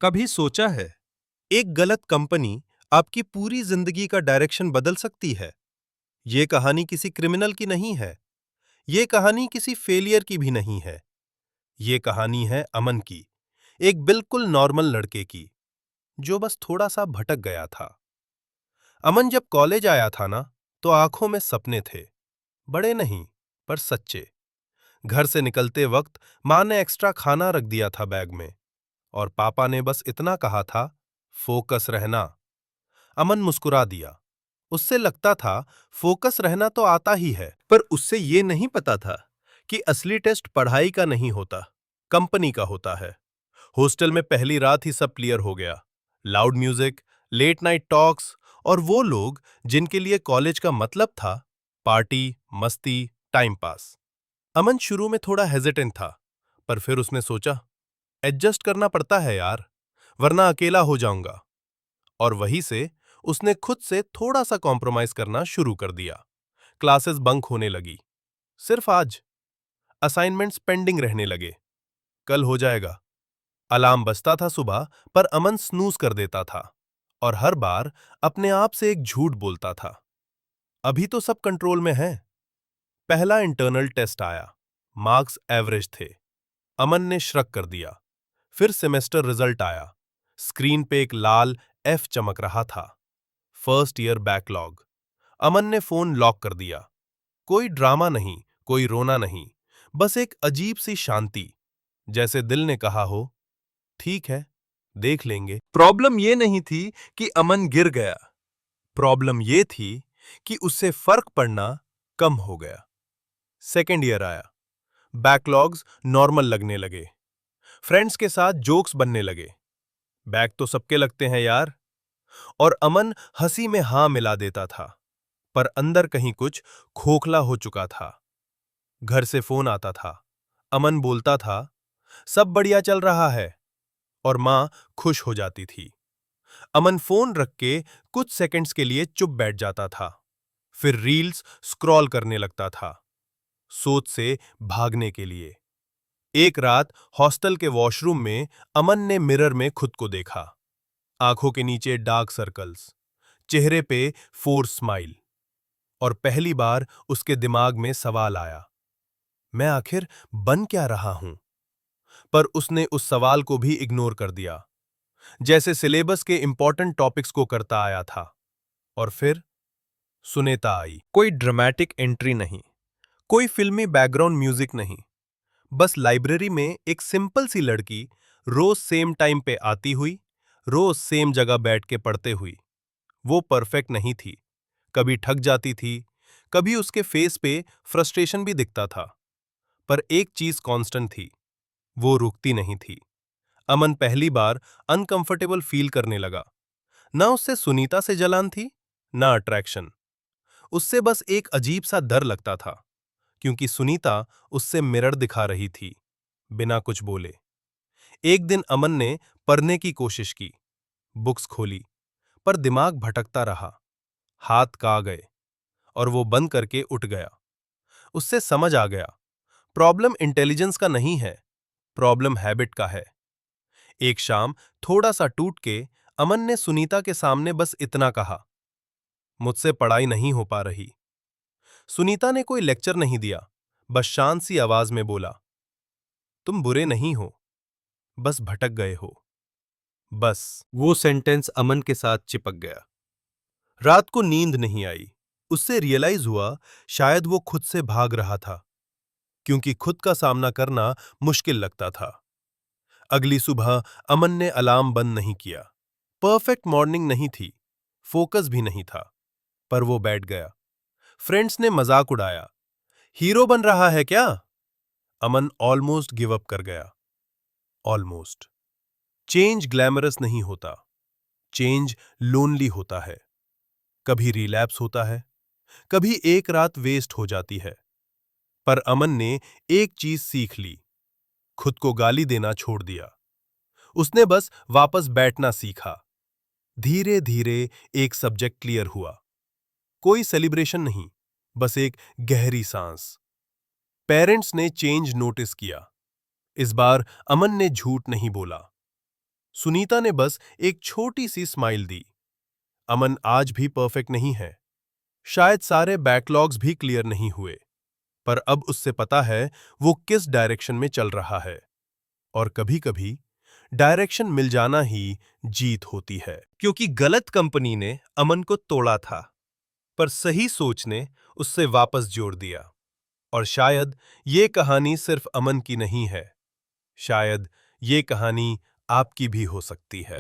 कभी सोचा है, एक गलत कंपनी आपकी पूरी जिंदगी का डायरेक्शन बदल सकती है। ये कहानी किसी क्रिमिनल की नहीं है। ये कहानी किसी फेलियर की भी नहीं है। ये कहानी है अमन की, एक बिल्कुल नॉर्मल लड़के की, जो बस थोड़ा सा भटक गया था। अमन जब कॉलेज आया था ना, तो आंखों में सपने थे। बड़े नहीं, पर सच्चे। घर से निकलते वक्त माँ ने एक्स्ट्रा खाना रख दिया था बैग में, और पापा ने बस इतना कहा था, फोकस रहना। अमन मुस्कुरा दिया। उससे लगता था फोकस रहना तो आता ही है, पर उससे ये नहीं पता था कि असली टेस्ट पढ़ाई का नहीं होता, कंपनी का होता है। हॉस्टल में पहली रात ही सब क्लियर हो गया। Loud music, late night talks, और वो लोग जिनके लिए कॉलेज का मतलब था पार्टी, मस्ती, टाइम पास। अमन शुरू में थोड़ा हेजिटेंट था, पर फिर उसने सोचा, एडजस्ट करना पड़ता है यार, वरना अकेला हो जाऊंगा। और वहीं से उसने खुद से थोड़ा सा कॉम्प्रोमाइज करना शुरू कर दिया। क्लासेस बंक होने लगी। सिर्फ आज असाइनमेंट्स पेंडिंग रहने लगे। कल हो जाएगा। अलार्म बजता था सुबह, पर अमन स्नूज कर देता था, और हर बार अपने आप से एक झूठ बोलता था, अभी तो सब कंट्रोल में है। पहला इंटरनल टेस्ट आया। मार्क्स एवरेज थे। अमन ने श्रक कर दिया। फिर सेमेस्टर रिजल्ट आया। स्क्रीन पे एक लाल एफ चमक रहा था। First year backlog. अमन ने फोन लॉक कर दिया। कोई ड्रामा नहीं, कोई रोना नहीं, बस एक अजीब सी शांति, जैसे दिल ने कहा हो, ठीक है, देख लेंगे। प्रॉब्लम ये नहीं थी कि अमन गिर गया। प्रॉब्लम ये थी कि उससे फर्क पड़ना कम हो गया। सेकेंड ईयर आया। बैकलॉग्स नॉर्मल लगने लगे। फ्रेंड्स के साथ जोक्स बनने लगे। बैक तो सबके लगते हैं यार। और अमन हंसी में हां मिला देता था, पर अंदर कहीं कुछ खोखला हो चुका था। घर से फोन आता था। अमन बोलता था, सब बढ़िया चल रहा है, और मां खुश हो जाती थी। अमन फोन रख के कुछ सेकंड्स के लिए चुप बैठ जाता था, फिर रील्स स्क्रॉल करने लगता था, सोच से भागने के लिए। एक रात हॉस्टल के वॉशरूम में अमन ने मिरर में खुद को देखा। आंखों के नीचे डार्क सर्कल्स, चेहरे पे फोर्स स्माइल, और पहली बार उसके दिमाग में सवाल आया, मैं आखिर बन क्या रहा हूं? पर उसने उस सवाल को भी इग्नोर कर दिया, जैसे सिलेबस के इंपॉर्टेंट टॉपिक्स को करता आया था। और फिर सुनेता आई। कोई ड्रामेटिक एंट्री नहीं, कोई फिल्मी बैकग्राउंड म्यूजिक नहीं, बस लाइब्रेरी में एक सिंपल सी लड़की, रोज सेम टाइम पे आती हुई, रोज सेम जगह बैठ के पढ़ते हुई। वो परफेक्ट नहीं थी, कभी ठग जाती थी, कभी उसके फेस पे फ्रस्ट्रेशन भी दिखता था, पर एक चीज कांस्टेंट थी, वो रुकती नहीं थी। अमन पहली बार अनकंफर्टेबल फील करने लगा। ना उससे सुनीता से जलन थी, ना अट्रैक्शन। उससे बस एक अजीब सा डर लगता था, क्योंकि सुनीता उससे मिरर दिखा रही थी, बिना कुछ बोले। एक दिन अमन ने पढ़ने की कोशिश की, बुक्स खोली, पर दिमाग भटकता रहा। हाथ का गए, और वो बंद करके उठ गया। उससे समझ आ गया, प्रॉब्लम इंटेलिजेंस का नहीं है, प्रॉब्लम हैबिट का है। एक शाम थोड़ा सा टूट के अमन ने सुनीता के सामने बस इतना कहा, मुझसे पढ़ाई नहीं हो पा रही। सुनीता ने कोई लेक्चर नहीं दिया, बस शांत सी आवाज में बोला, तुम बुरे नहीं हो, बस भटक गए हो। बस वो सेंटेंस अमन के साथ चिपक गया। रात को नींद नहीं आई। उससे रियलाइज हुआ, शायद वो खुद से भाग रहा था, क्योंकि खुद का सामना करना मुश्किल लगता था। अगली सुबह अमन ने अलार्म बंद नहीं किया। परफेक्ट मॉर्निंग नहीं थी, फोकस भी नहीं था, पर वो बैठ गया। फ्रेंड्स ने मजाक उड़ाया, हीरो बन रहा है क्या? अमन ऑलमोस्ट गिव अप कर गया। ऑलमोस्ट। चेंज ग्लैमरस नहीं होता, चेंज लोनली होता है। कभी रिलैप्स होता है, कभी एक रात वेस्ट हो जाती है। पर अमन ने एक चीज सीख ली, खुद को गाली देना छोड़ दिया। उसने बस वापस बैठना सीखा। धीरे धीरे एक सब्जेक्ट क्लियर हुआ। कोई सेलिब्रेशन नहीं, बस एक गहरी सांस। पेरेंट्स ने चेंज नोटिस किया। इस बार अमन ने झूठ नहीं बोला। सुनीता ने बस एक छोटी सी स्माइल दी। अमन आज भी परफेक्ट नहीं है, शायद सारे बैकलॉग्स भी क्लियर नहीं हुए, पर अब उससे पता है वो किस डायरेक्शन में चल रहा है। और कभी-कभी डायरेक्शन मिल जाना ही जीत होती है, क्योंकि गलत कंपनी ने अमन को तोड़ा था, पर सही सोच ने उससे वापस जोड़ दिया। और शायद ये कहानी सिर्फ अमन की नहीं है, शायद ये कहानी आपकी भी हो सकती है।